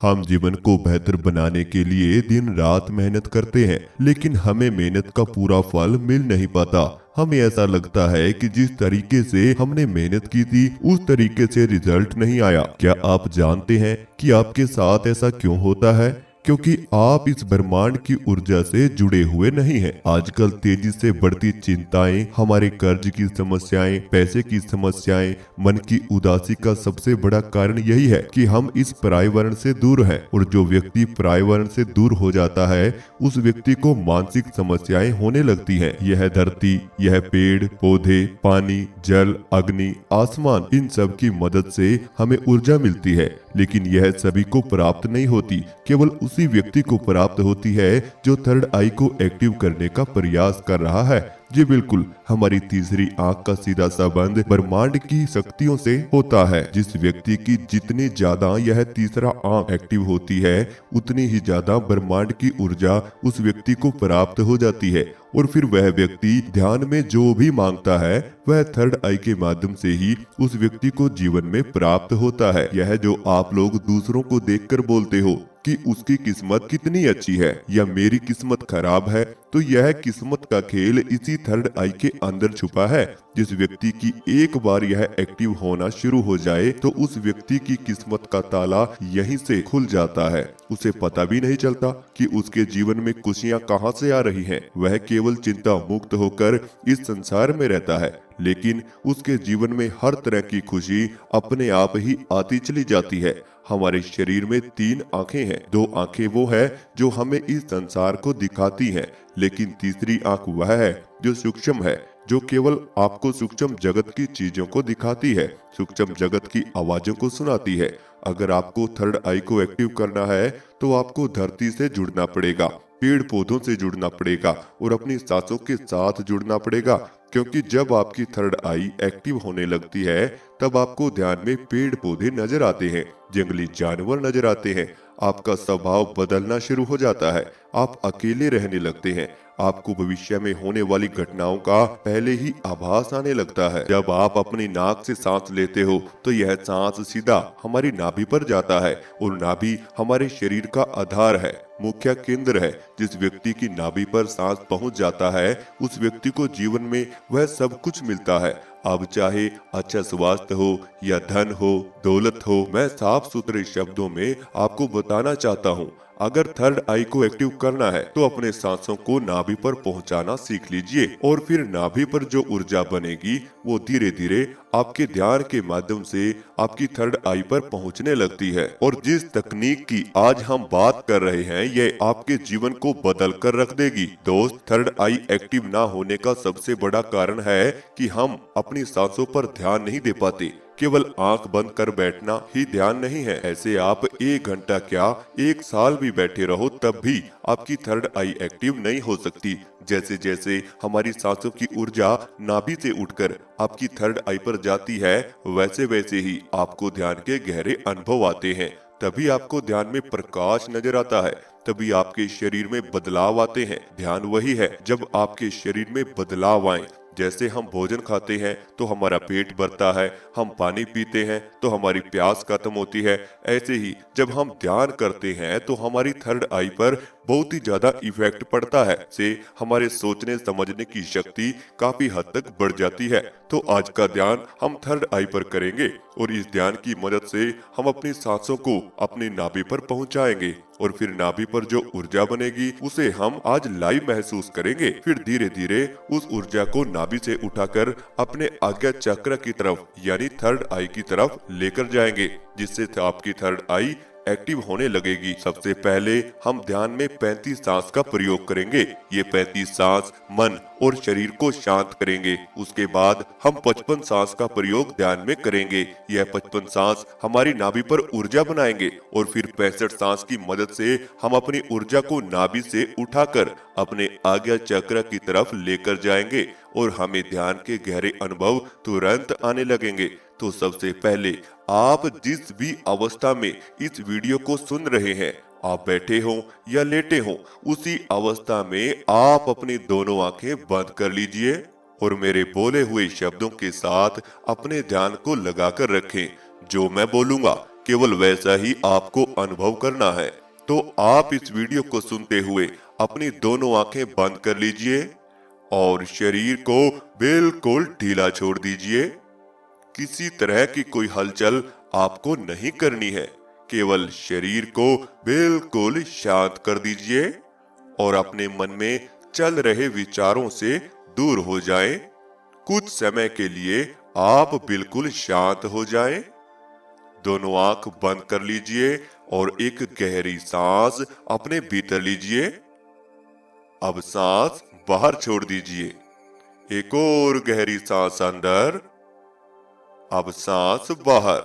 हम जीवन को बेहतर बनाने के लिए दिन रात मेहनत करते हैं, लेकिन हमें मेहनत का पूरा फल मिल नहीं पाता। हमें ऐसा लगता है कि जिस तरीके से हमने मेहनत की थी उस तरीके से रिजल्ट नहीं आया। क्या आप जानते हैं कि आपके साथ ऐसा क्यों होता है? क्योंकि आप इस ब्रह्मांड की ऊर्जा से जुड़े हुए नहीं हैं। आजकल तेजी से बढ़ती चिंताएं, हमारे कर्ज की समस्याएं, पैसे की समस्याएं, मन की उदासी का सबसे बड़ा कारण यही है कि हम इस पर्यावरण से दूर हैं। और जो व्यक्ति पर्यावरण से दूर हो जाता है उस व्यक्ति को मानसिक समस्याएं होने लगती हैं। यह धरती, यह पेड़ पौधे, पानी, जल, अग्नि, आसमान, इन सब की मदद से हमें ऊर्जा मिलती है, लेकिन यह सभी को प्राप्त नहीं होती। केवल उसी व्यक्ति को प्राप्त होती है जो थर्ड आई को एक्टिव करने का प्रयास कर रहा है। जी बिल्कुल, हमारी तीसरी आंख का सीधा संबंध ब्रह्मांड की शक्तियों से होता है। जिस व्यक्ति की जितनी ज्यादा यह तीसरा आंख एक्टिव होती है उतनी ही ज्यादा ब्रह्मांड की ऊर्जा उस व्यक्ति को प्राप्त हो जाती है, और फिर वह व्यक्ति ध्यान में जो भी मांगता है वह थर्ड आई के माध्यम से ही उस व्यक्ति को जीवन में प्राप्त होता है। यह जो आप लोग दूसरों को देखकर बोलते हो कि उसकी किस्मत कितनी अच्छी है या मेरी किस्मत खराब है, तो यह किस्मत का खेल इसी थर्ड आई के अंदर छुपा है। जिस व्यक्ति की एक बार यह एक्टिव होना शुरू हो जाए तो उस व्यक्ति की किस्मत का ताला यहीं से खुल जाता है। उसे पता भी नहीं चलता कि उसके जीवन में खुशियां कहां से आ रही हैं। वह केवल चिंता मुक्त होकर इस संसार में रहता है, लेकिन उसके जीवन में हर तरह की खुशी अपने आप ही आती चली जाती है। हमारे शरीर में 3 आंखें हैं। 2 आंखें वो है जो हमें इस संसार को दिखाती हैं, लेकिन तीसरी आंख वह है जो सूक्ष्म है, जो केवल आपको सूक्ष्म जगत की चीजों को दिखाती है, सूक्ष्म जगत की आवाजों को सुनाती है। अगर आपको थर्ड आई को एक्टिव करना है तो आपको धरती से जुड़ना पड़ेगा, पेड़ पौधों से जुड़ना पड़ेगा और अपनी सांसों के साथ जुड़ना पड़ेगा। क्योंकि जब आपकी थर्ड आई एक्टिव होने लगती है तब आपको ध्यान में पेड़ पौधे नजर आते हैं, जंगली जानवर नजर आते हैं, आपका स्वभाव बदलना शुरू हो जाता है, आप अकेले रहने लगते हैं, आपको भविष्य में होने वाली घटनाओं का पहले ही आभास आने लगता है। जब आप अपनी नाक से सांस लेते हो तो यह सांस सीधा हमारी नाभि पर जाता है, और नाभि हमारे शरीर का आधार है, मुख्य केंद्र है। जिस व्यक्ति की नाभि पर सांस पहुंच जाता है उस व्यक्ति को जीवन में वह सब कुछ मिलता है। अब चाहे अच्छा स्वास्थ्य हो या धन हो, दौलत हो, मैं साफ सुथरे शब्दों में आपको बताना चाहता हूँ, अगर थर्ड आई को एक्टिव करना है तो अपने सांसों को नाभि पर पहुंचाना सीख लीजिए, और फिर नाभि पर जो ऊर्जा बनेगी वो धीरे धीरे आपके ध्यान के माध्यम से आपकी थर्ड आई पर पहुंचने लगती है। और जिस तकनीक की आज हम बात कर रहे हैं ये आपके जीवन को बदल कर रख देगी। दोस्त, थर्ड आई एक्टिव ना होने का सबसे बड़ा कारण है कि हम अपनी सांसों पर ध्यान नहीं दे पाते। केवल आंख बंद कर बैठना ही ध्यान नहीं है। ऐसे आप 1 घंटा क्या 1 साल भी बैठे रहो तब भी आपकी थर्ड आई एक्टिव नहीं हो सकती। जैसे जैसे हमारी सांसों की ऊर्जा नाभि से उठकर आपकी थर्ड आई पर जाती है वैसे वैसे ही आपको ध्यान के गहरे अनुभव आते हैं। तभी आपको ध्यान में प्रकाश नजर आता है, तभी आपके शरीर में बदलाव आते हैं। ध्यान वही है जब आपके शरीर में बदलाव आए। जैसे हम भोजन खाते हैं तो हमारा पेट भरता है, हम पानी पीते हैं तो हमारी प्यास खत्म होती है, ऐसे ही जब हम ध्यान करते हैं तो हमारी थर्ड आई पर बहुत ही ज्यादा इफेक्ट पड़ता है, से हमारे सोचने समझने की शक्ति काफी हद तक बढ़ जाती है। तो आज का ध्यान हम थर्ड आई पर करेंगे और इस ध्यान की मदद से हम अपनी सांसों को अपनी नाभि पर पहुंचाएंगे, और फिर नाभि पर जो ऊर्जा बनेगी उसे हम आज लाइव महसूस करेंगे। फिर धीरे धीरे उस ऊर्जा को नाभि से उठाकर अपने आज्ञा चक्र की तरफ यानी थर्ड आई की तरफ लेकर जाएंगे, जिससे आपकी थर्ड आई एक्टिव होने लगेगी। सबसे पहले हम ध्यान में 35 सांस का प्रयोग करेंगे। ये 35 सांस मन और शरीर को शांत करेंगे। उसके बाद हम 55 सांस का प्रयोग ध्यान में करेंगे। यह 55 सांस हमारी नाभि पर ऊर्जा बनाएंगे, और फिर 65 सांस की मदद से हम अपनी ऊर्जा को नाभि से उठाकर अपने आज्ञा चक्र की तरफ लेकर जाएंगे, और हमें ध्यान के गहरे अनुभव तुरंत आने लगेंगे। तो सबसे पहले आप जिस भी अवस्था में इस वीडियो को सुन रहे हैं, आप बैठे हो या लेटे हो, उसी अवस्था में आप अपनी दोनों आंखें बंद कर लीजिए और मेरे बोले हुए शब्दों के साथ अपने ध्यान को लगाकर रखें। जो मैं बोलूंगा केवल वैसा ही आपको अनुभव करना है। तो आप इस वीडियो को सुनते हुए अपनी दोनों आंखें बंद कर लीजिए और शरीर को बिल्कुल ढीला छोड़ दीजिए। किसी तरह की कोई हलचल आपको नहीं करनी है। केवल शरीर को बिल्कुल शांत कर दीजिए और अपने मन में चल रहे विचारों से दूर हो जाएं। कुछ समय के लिए आप बिल्कुल शांत हो जाएं। दोनों आंख बंद कर लीजिए और एक गहरी सांस अपने भीतर लीजिए। अब सांस बाहर छोड़ दीजिए। एक और गहरी सांस अंदर। अब सांस बाहर।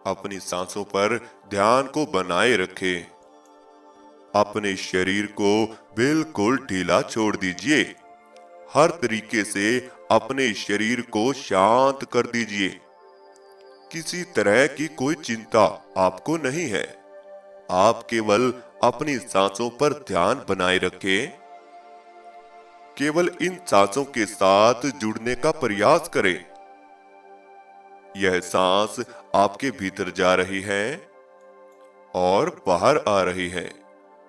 अपनी सांसों पर ध्यान को बनाए रखें। अपने शरीर को बिल्कुल ढीला छोड़ दीजिए। हर तरीके से अपने शरीर को शांत कर दीजिए। किसी तरह की कोई चिंता आपको नहीं है। आप केवल अपनी सांसों पर ध्यान बनाए रखें। केवल इन सांसों के साथ जुड़ने का प्रयास करें। यह सांस आपके भीतर जा रही है और बाहर आ रही है।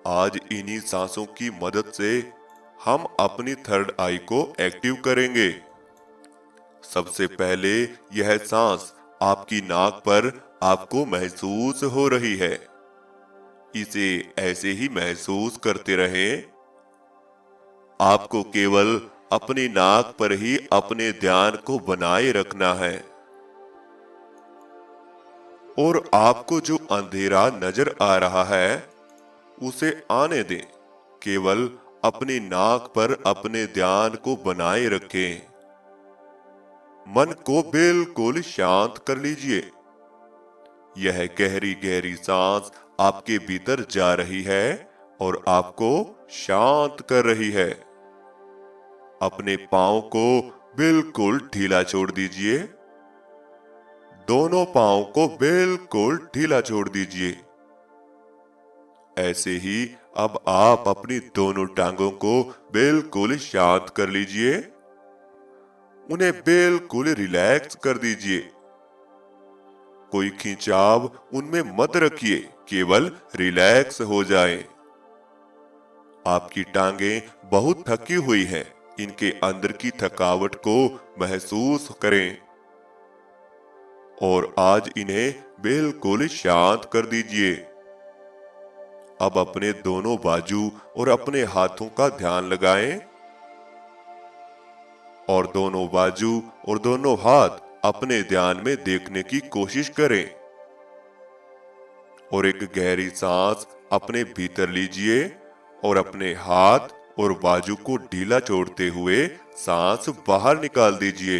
आज इन्हीं सांसों की मदद से हम अपनी थर्ड आई को एक्टिव करेंगे। सबसे पहले यह सांस आपकी नाक पर आपको महसूस हो रही है। इसे ऐसे ही महसूस करते रहें। आपको केवल अपनी नाक पर ही अपने ध्यान को बनाए रखना है और आपको जो अंधेरा नजर आ रहा है उसे आने दें। केवल अपनी नाक पर अपने ध्यान को बनाए रखें। मन को बिल्कुल शांत कर लीजिए। यह गहरी गहरी सांस आपके भीतर जा रही है और आपको शांत कर रही है। अपने पांव को बिल्कुल ढीला छोड़ दीजिए। दोनों पांव को बिल्कुल ढीला छोड़ दीजिए। ऐसे ही अब आप अपनी दोनों टांगों को बिल्कुल शांत कर लीजिए। उन्हें बिल्कुल रिलैक्स कर दीजिए। कोई खिंचाव उनमें मत रखिए, केवल रिलैक्स हो जाएं। आपकी टांगें बहुत थकी हुई हैं। इनके अंदर की थकावट को महसूस करें और आज इन्हें बिल्कुल शांत कर दीजिए। अब अपने दोनों बाजू और अपने हाथों का ध्यान लगाएं और दोनों बाजू और दोनों हाथ अपने ध्यान में देखने की कोशिश करें और एक गहरी सांस अपने भीतर लीजिए और अपने हाथ और बाजू को ढीला छोड़ते हुए सांस बाहर निकाल दीजिए।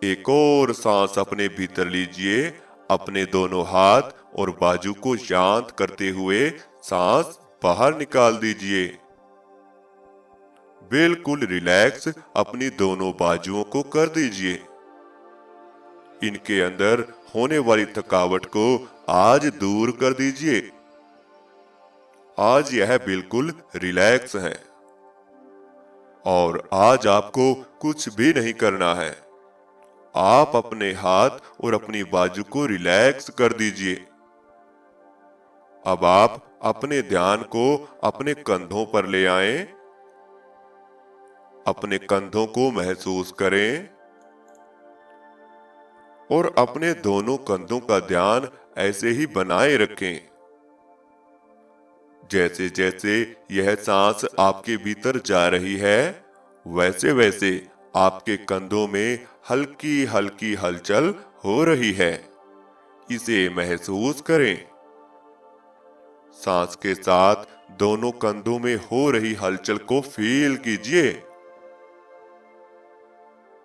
एक और सांस अपने भीतर लीजिए। अपने दोनों हाथ और बाजू को शांत करते हुए सांस बाहर निकाल दीजिए। बिल्कुल रिलैक्स अपनी दोनों बाजुओं को कर दीजिए। इनके अंदर होने वाली थकावट को आज दूर कर दीजिए। आज यह बिल्कुल रिलैक्स है और आज आपको कुछ भी नहीं करना है। आप अपने हाथ और अपनी बाजू को रिलैक्स कर दीजिए। अब आप अपने ध्यान को अपने कंधों पर ले आएं। अपने कंधों को महसूस करें और अपने दोनों कंधों का ध्यान ऐसे ही बनाए रखें। जैसे जैसे यह सांस आपके भीतर जा रही है, वैसे वैसे आपके कंधों में हल्की हल्की हलचल हो रही है। इसे महसूस करें। सांस के साथ दोनों कंधों में हो रही हलचल को फील कीजिए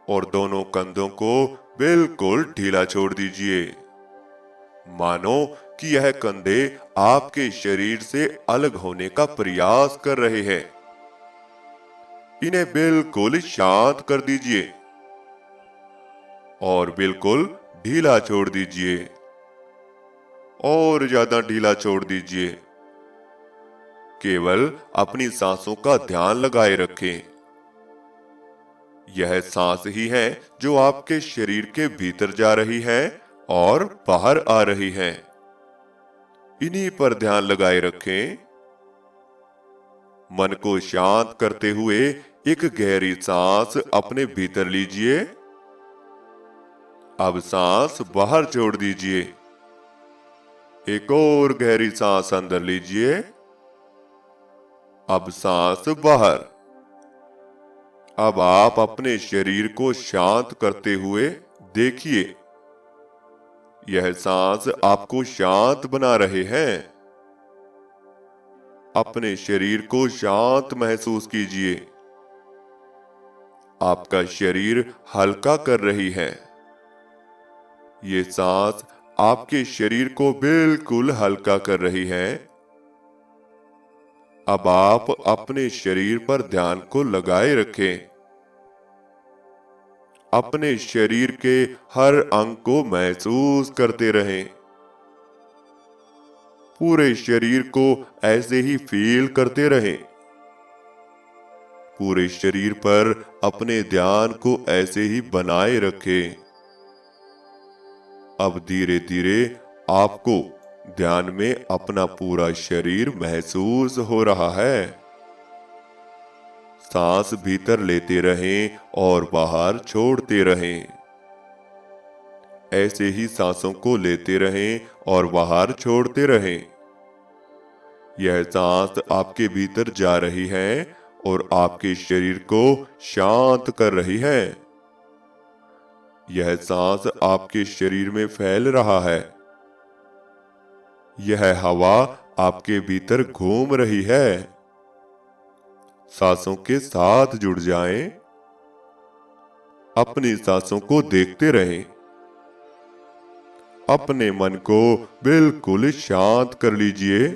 और दोनों कंधों को बिल्कुल ढीला छोड़ दीजिए। मानो कि यह कंधे आपके शरीर से अलग होने का प्रयास कर रहे हैं। इन्हें बिल्कुल शांत कर दीजिए और बिल्कुल ढीला छोड़ दीजिए और ज्यादा ढीला छोड़ दीजिए। केवल अपनी सांसों का ध्यान लगाए रखें। यह सांस ही है जो आपके शरीर के भीतर जा रही है और बाहर आ रही हैं। इन्हीं पर ध्यान लगाए रखें। मन को शांत करते हुए एक गहरी सांस अपने भीतर लीजिए। अब सांस बाहर छोड़ दीजिए। एक और गहरी सांस अंदर लीजिए। अब सांस बाहर। अब आप अपने शरीर को शांत करते हुए देखिए, यह सांस आपको शांत बना रहे हैं। अपने शरीर को शांत महसूस कीजिए। आपका शरीर हल्का कर रही है। ये सांस आपके शरीर को बिल्कुल हल्का कर रही है। अब आप अपने शरीर पर ध्यान को लगाए रखें। अपने शरीर के हर अंग को महसूस करते रहें। पूरे शरीर को ऐसे ही फील करते रहें। पूरे शरीर पर अपने ध्यान को ऐसे ही बनाए रखें। अब धीरे धीरे आपको ध्यान में अपना पूरा शरीर महसूस हो रहा है। सांस भीतर लेते रहें और बाहर छोड़ते रहें। ऐसे ही सांसों को लेते रहें और बाहर छोड़ते रहें। यह सांस आपके भीतर जा रही है और आपके शरीर को शांत कर रही है। यह सांस आपके शरीर में फैल रहा है। यह हवा आपके भीतर घूम रही है। सांसों के साथ जुड़ जाएं। अपनी सांसों को देखते रहें। अपने मन को बिल्कुल शांत कर लीजिए।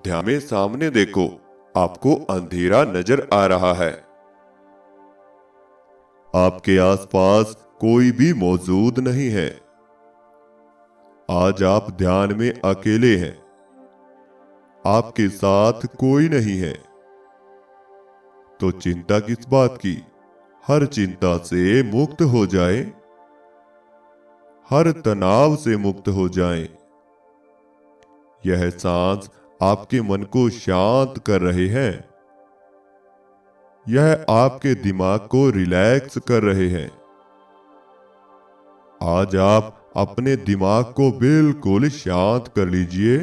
ध्यान में सामने देखो, आपको अंधेरा नजर आ रहा है। आपके आसपास कोई भी मौजूद नहीं है। आज आप ध्यान में अकेले हैं। आपके साथ कोई नहीं है। तो चिंता किस बात की? हर चिंता से मुक्त हो जाएं। हर तनाव से मुक्त हो जाएं। यह सांस आपके मन को शांत कर रहे हैं। यह आपके दिमाग को रिलैक्स कर रहे हैं। आज आप अपने दिमाग को बिल्कुल शांत कर लीजिए।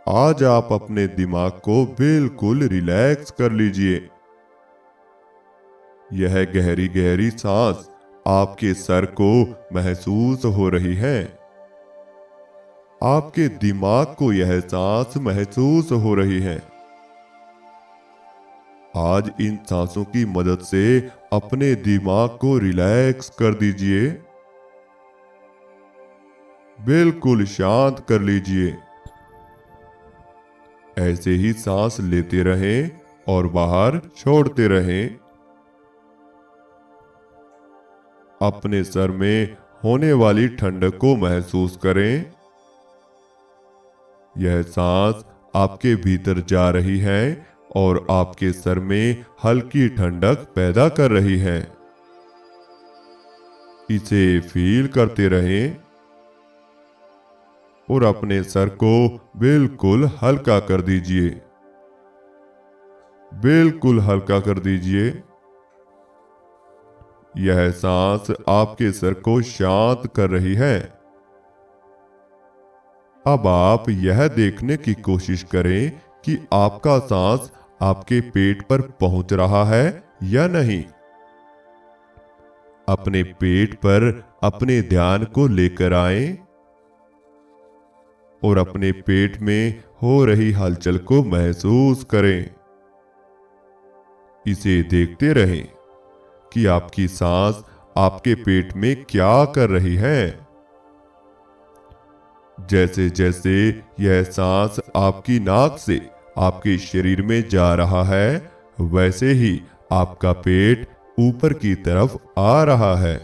आज आप अपने दिमाग को बिल्कुल रिलैक्स कर लीजिए। यह गहरी गहरी सांस आपके सर को महसूस हो रही है। आपके दिमाग को यह सांस महसूस हो रही है। आज इन सांसों की मदद से अपने दिमाग को रिलैक्स कर दीजिए। बिल्कुल शांत कर लीजिए। ऐसे ही सांस लेते रहें और बाहर छोड़ते रहें। अपने सर में होने वाली ठंडक को महसूस करें। यह सांस आपके भीतर जा रही है और आपके सर में हल्की ठंडक पैदा कर रही है। इसे फील करते रहें और अपने सर को बिल्कुल हल्का कर दीजिए। बिल्कुल हल्का कर दीजिए। यह सांस आपके सर को शांत कर रही है। अब आप यह देखने की कोशिश करें कि आपका सांस आपके पेट पर पहुंच रहा है या नहीं। अपने पेट पर अपने ध्यान को लेकर आएं और अपने पेट में हो रही हलचल को महसूस करें। इसे देखते रहें कि आपकी सांस आपके पेट में क्या कर रही है। जैसे जैसे यह सांस आपकी नाक से आपके शरीर में जा रहा है, वैसे ही आपका पेट ऊपर की तरफ आ रहा है।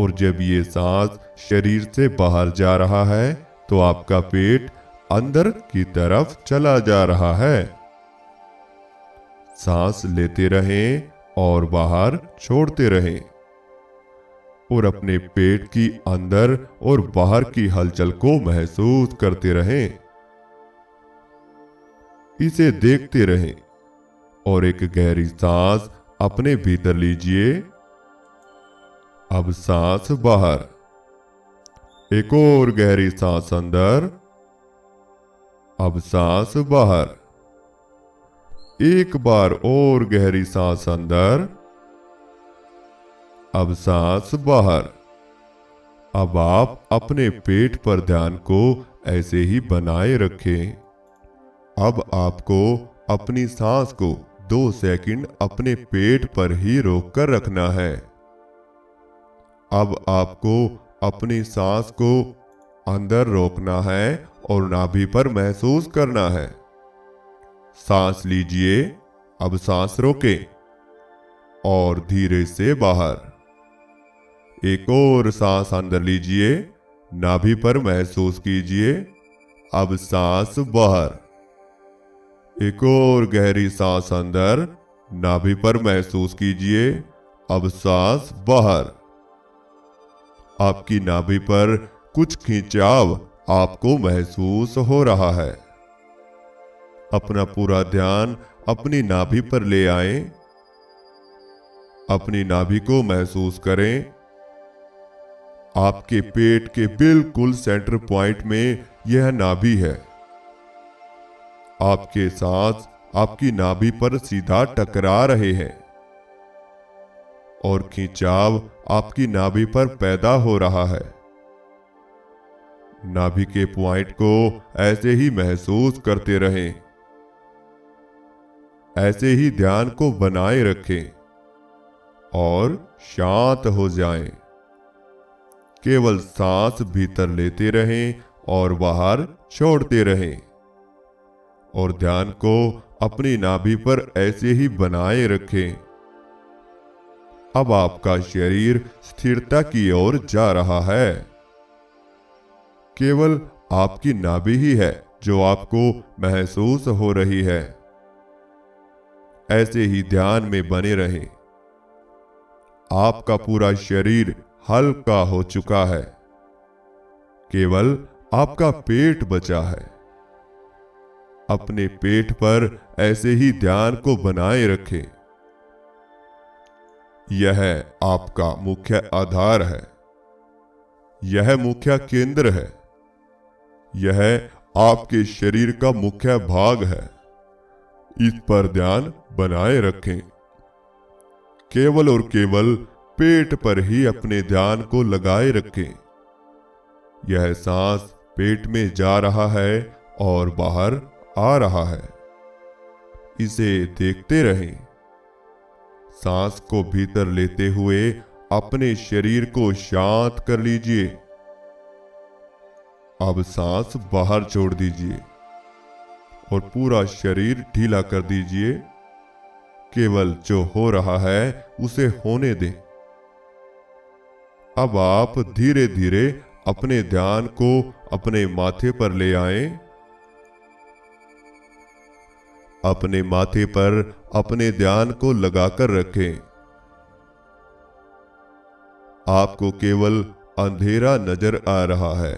और जब ये सांस शरीर से बाहर जा रहा है तो आपका पेट अंदर की तरफ चला जा रहा है। सांस लेते रहें और बाहर छोड़ते रहें और अपने पेट की अंदर और बाहर की हलचल को महसूस करते रहें। इसे देखते रहें और एक गहरी सांस अपने भीतर लीजिए। अब सांस बाहर, एक और गहरी सांस अंदर, अब सांस बाहर, एक बार और गहरी सांस अंदर, अब सांस बाहर। अब आप अपने पेट पर ध्यान को ऐसे ही बनाए रखें। अब आपको अपनी सांस को 2 सेकंड अपने पेट पर ही रोककर रखना है। अब आपको अपनी सांस को अंदर रोकना है और नाभि पर महसूस करना है। सांस लीजिए, अब सांस रोकें और धीरे से बाहर। एक और सांस अंदर लीजिए, नाभि पर महसूस कीजिए, अब सांस बाहर। एक और गहरी सांस अंदर, नाभि पर महसूस कीजिए, अब सांस बाहर। आपकी नाभि पर कुछ खिंचाव आपको महसूस हो रहा है। अपना पूरा ध्यान अपनी नाभि पर ले आएं। अपनी नाभि को महसूस करें। आपके पेट के बिल्कुल सेंटर पॉइंट में यह नाभि है। आपके सांस आपकी नाभि पर सीधा टकरा रहे हैं और खिंचाव आपकी नाभि पर पैदा हो रहा है। नाभि के पॉइंट को ऐसे ही महसूस करते रहें। ऐसे ही ध्यान को बनाए रखें और शांत हो जाएं। केवल सांस भीतर लेते रहें और बाहर छोड़ते रहें और ध्यान को अपनी नाभि पर ऐसे ही बनाए रखें। अब आपका शरीर स्थिरता की ओर जा रहा है। केवल आपकी नाभि ही है जो आपको महसूस हो रही है। ऐसे ही ध्यान में बने रहें। आपका पूरा शरीर हल्का हो चुका है। केवल आपका पेट बचा है। अपने पेट पर ऐसे ही ध्यान को बनाए रखें। यह आपका मुख्य आधार है। यह मुख्य केंद्र है। यह आपके शरीर का मुख्य भाग है। इस पर ध्यान बनाए रखें। केवल और केवल पेट पर ही अपने ध्यान को लगाए रखें। यह सांस पेट में जा रहा है और बाहर आ रहा है। इसे देखते रहें। सांस को भीतर लेते हुए अपने शरीर को शांत कर लीजिए। अब सांस बाहर छोड़ दीजिए और पूरा शरीर ढीला कर दीजिए। केवल जो हो रहा है उसे होने दें। अब आप धीरे धीरे अपने ध्यान को अपने माथे पर ले आएं। अपने माथे पर अपने ध्यान को लगाकर रखें। आपको केवल अंधेरा नजर आ रहा है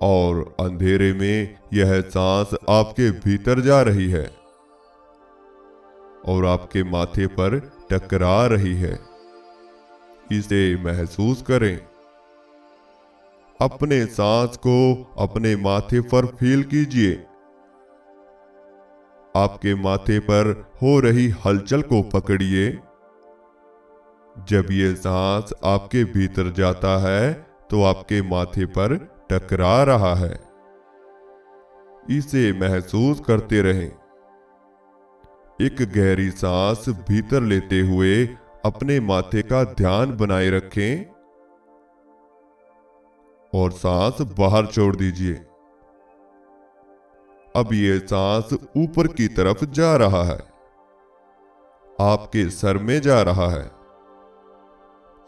और अंधेरे में यह सांस आपके भीतर जा रही है और आपके माथे पर टकरा रही है। इसे महसूस करें। अपने सांस को अपने माथे पर फील कीजिए। आपके माथे पर हो रही हलचल को पकड़िए। जब ये सांस आपके भीतर जाता है तो आपके माथे पर टकरा रहा है। इसे महसूस करते रहें। एक गहरी सांस भीतर लेते हुए अपने माथे का ध्यान बनाए रखें और सांस बाहर छोड़ दीजिए। अब ये सांस ऊपर की तरफ जा रहा है। आपके सर में जा रहा है।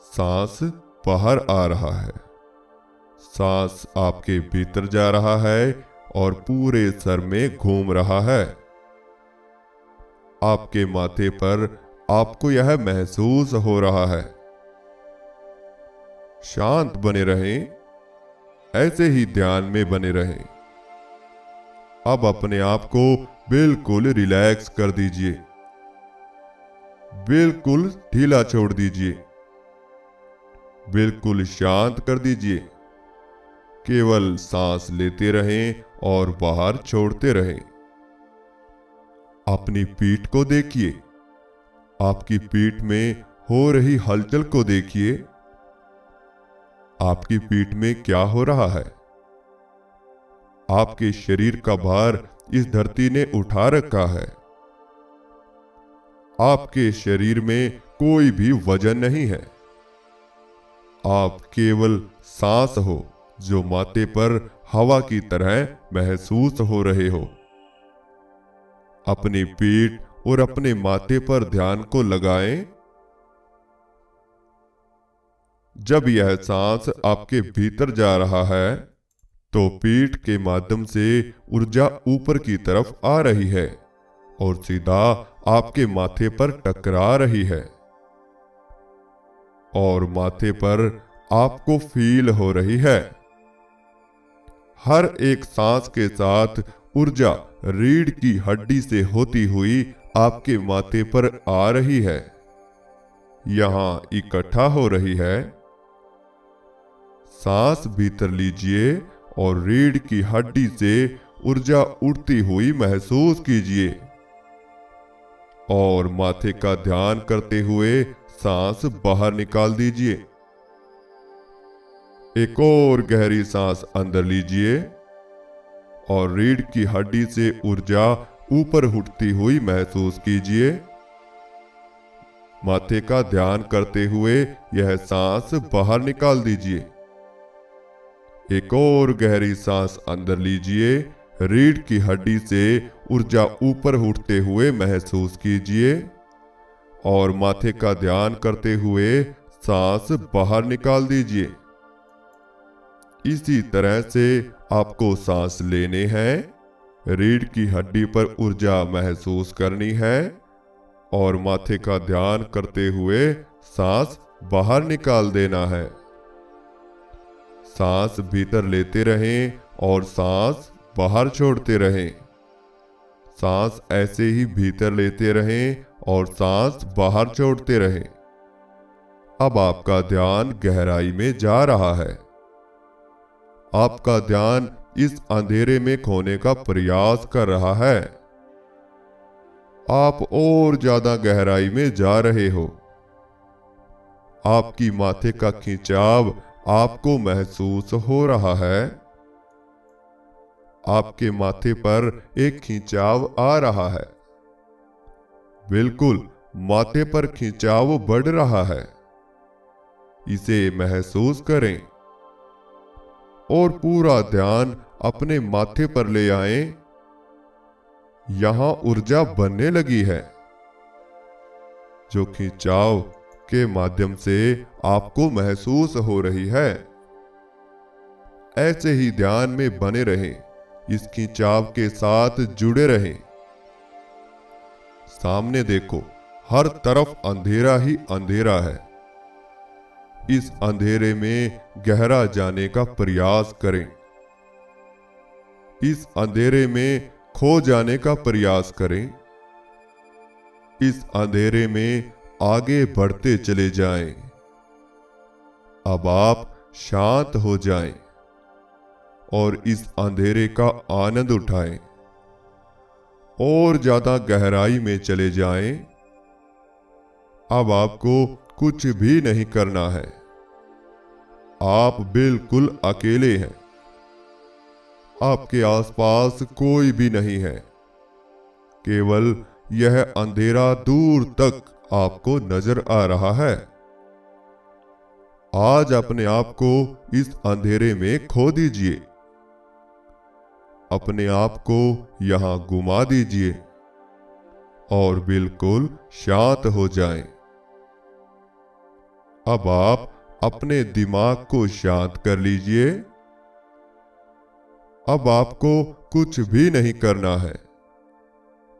सांस बाहर आ रहा है। सांस आपके भीतर जा रहा है और पूरे सर में घूम रहा है। आपके माथे पर आपको यह महसूस हो रहा है। शांत बने रहें, ऐसे ही ध्यान में बने रहें। अब अपने आप को बिल्कुल रिलैक्स कर दीजिए, बिल्कुल ढीला छोड़ दीजिए, बिल्कुल शांत कर दीजिए। केवल सांस लेते रहें और बाहर छोड़ते रहें। अपनी पीठ को देखिए, आपकी पीठ में हो रही हलचल को देखिए। आपकी पीठ में क्या हो रहा है? आपके शरीर का भार इस धरती ने उठा रखा है। आपके शरीर में कोई भी वजन नहीं है। आप केवल सांस हो जो माथे पर हवा की तरह महसूस हो रहे हो। अपनी पीठ और अपने माथे पर ध्यान को लगाएं। जब यह सांस आपके भीतर जा रहा है तो पीठ के माध्यम से ऊर्जा ऊपर की तरफ आ रही है और सीधा आपके माथे पर टकरा रही है। और माथे पर आपको फील हो रही है। हर एक सांस के साथ ऊर्जा रीढ़ की हड्डी से होती हुई आपके माथे पर आ रही है, यहां इकट्ठा हो रही है। सांस भीतर लीजिए और रीढ़ की हड्डी से ऊर्जा उड़ती हुई महसूस कीजिए और माथे का ध्यान करते हुए सांस बाहर निकाल दीजिए। एक और गहरी सांस अंदर लीजिए और रीढ़ की हड्डी से ऊर्जा ऊपर उठती हुई महसूस कीजिए। माथे का ध्यान करते हुए यह सांस बाहर निकाल दीजिए। एक और गहरी सांस अंदर लीजिए, रीढ़ की हड्डी से ऊर्जा ऊपर उठते हुए महसूस कीजिए और माथे का ध्यान करते हुए सांस बाहर निकाल दीजिए। इसी तरह से आपको सांस लेने हैं, रीढ़ की हड्डी पर ऊर्जा महसूस करनी है और माथे का ध्यान करते हुए सांस बाहर निकाल देना है। सांस भीतर लेते रहें और सांस बाहर छोड़ते रहें। सांस ऐसे ही भीतर लेते रहें और सांस बाहर छोड़ते रहें। अब आपका ध्यान गहराई में जा रहा है। आपका ध्यान इस अंधेरे में खोने का प्रयास कर रहा है। आप और ज्यादा गहराई में जा रहे हो। आपकी माथे का खिंचाव आपको महसूस हो रहा है। आपके माथे पर एक खिंचाव आ रहा है। बिल्कुल माथे पर खिंचाव बढ़ रहा है। इसे महसूस करें और पूरा ध्यान अपने माथे पर ले आएं। यहां ऊर्जा बनने लगी है जो खिंचाव के माध्यम से आपको महसूस हो रही है। ऐसे ही ध्यान में बने रहें, इस खिंचाव के साथ जुड़े रहें। सामने देखो, हर तरफ अंधेरा ही अंधेरा है। इस अंधेरे में गहरा जाने का प्रयास करें। इस अंधेरे में खो जाने का प्रयास करें। इस अंधेरे में आगे बढ़ते चले जाएं। अब आप शांत हो जाएं और इस अंधेरे का आनंद उठाएं और ज्यादा गहराई में चले जाएं। अब आपको कुछ भी नहीं करना है। आप बिल्कुल अकेले हैं। आपके आसपास कोई भी नहीं है। केवल यह अंधेरा दूर तक आपको नजर आ रहा है। आज अपने आप को इस अंधेरे में खो दीजिए। अपने आप को यहां घुमा दीजिए और बिल्कुल शांत हो जाएं। अब आप अपने दिमाग को शांत कर लीजिए। अब आपको कुछ भी नहीं करना है।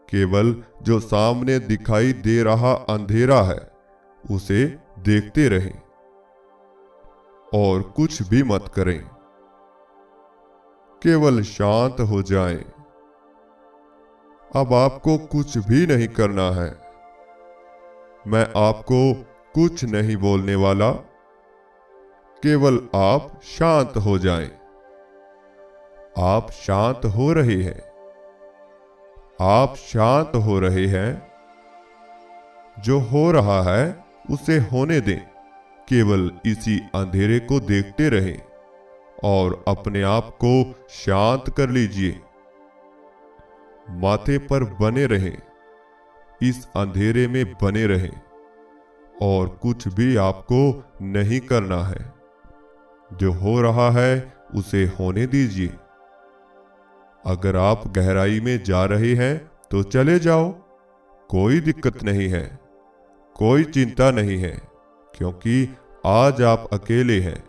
केवल जो सामने दिखाई दे रहा अंधेरा है उसे देखते रहें और कुछ भी मत करें। केवल शांत हो जाएं। अब आपको कुछ भी नहीं करना है। मैं आपको कुछ नहीं बोलने वाला। केवल आप शांत हो जाएं। आप शांत हो रहे हैं। आप शांत हो रहे हैं। जो हो रहा है उसे होने दें। केवल इसी अंधेरे को देखते रहें और अपने आप को शांत कर लीजिए। माथे पर बने रहें, इस अंधेरे में बने रहें और कुछ भी आपको नहीं करना है। जो हो रहा है उसे होने दीजिए। अगर आप गहराई में जा रहे हैं तो चले जाओ, कोई दिक्कत नहीं है, कोई चिंता नहीं है, क्योंकि आज आप अकेले हैं।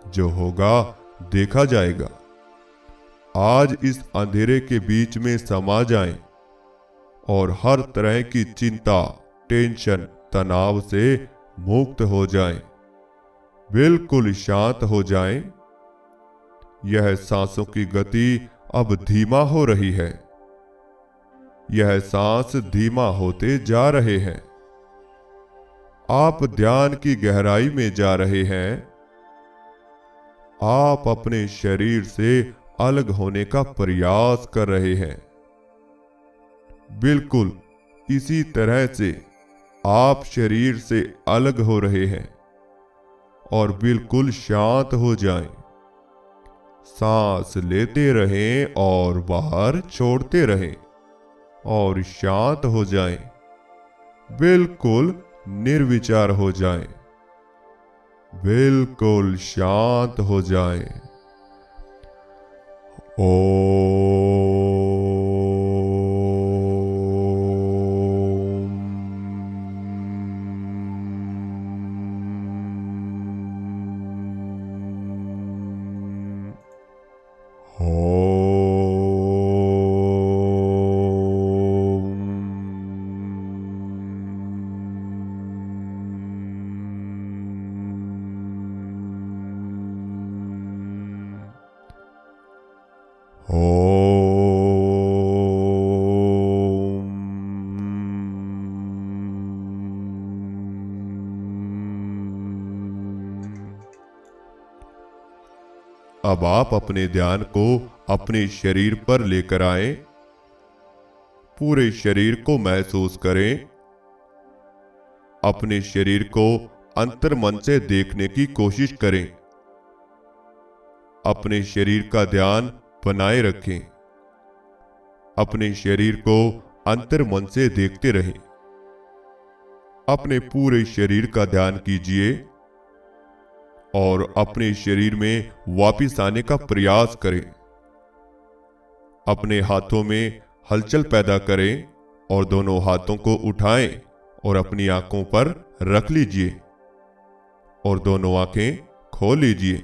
जो होगा देखा जाएगा। आज इस अंधेरे के बीच में समा जाएं और हर तरह की चिंता, टेंशन, तनाव से मुक्त हो जाएं। बिल्कुल शांत हो जाएं। यह सांसों की गति अब धीमा हो रही है। यह सांस धीमा होते जा रहे हैं। आप ध्यान की गहराई में जा रहे हैं। आप अपने शरीर से अलग होने का प्रयास कर रहे हैं। बिल्कुल इसी तरह से आप शरीर से अलग हो रहे हैं और बिल्कुल शांत हो जाएं। सांस लेते रहें और बाहर छोड़ते रहें और शांत हो जाएं। बिल्कुल निर्विचार हो जाएं। बिल्कुल शांत हो जाएं। अब आप अपने ध्यान को अपने शरीर पर लेकर आएं। पूरे शरीर को महसूस करें। अपने शरीर को अंतर्मन से देखने की कोशिश करें। अपने शरीर का ध्यान बनाए रखें। अपने शरीर को अंतर्मन से देखते रहें। अपने पूरे शरीर का ध्यान कीजिए और अपने शरीर में वापिस आने का प्रयास करें। अपने हाथों में हलचल पैदा करें और दोनों हाथों को उठाएं और अपनी आंखों पर रख लीजिए और दोनों आंखें खोल लीजिए।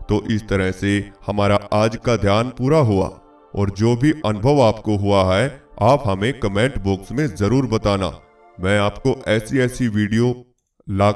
तो इस तरह से हमारा आज का ध्यान पूरा हुआ और जो भी अनुभव आपको हुआ है आप हमें कमेंट बॉक्स में जरूर बताना। मैं आपको ऐसी वीडियो ला